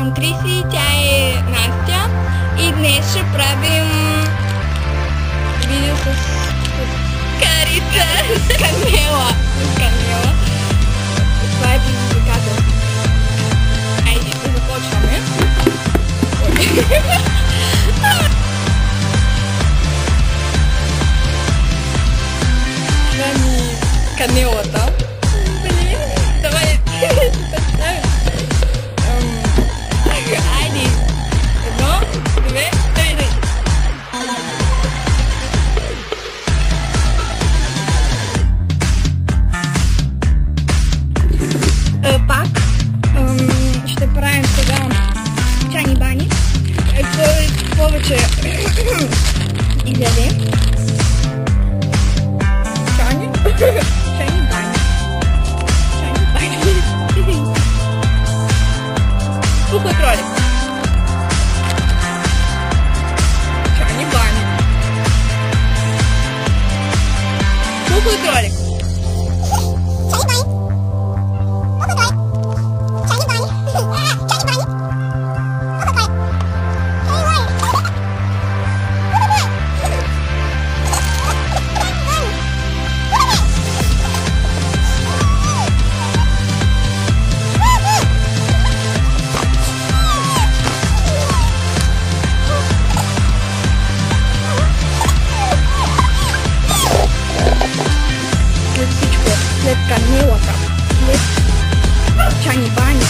съм Криси, тя е Настя и днес ще правим видео с Карица, с Канела. Това е предизвикателство. Айде, ще започваме. Това ми канелата. Давай. Айде. Едно, две, три. Пак ще правим сега чайни бани. Повече изяде. Чайни бани. Пухлый кролик. Чайни бани. Пухлый кролик. След канелата, след чайни бани.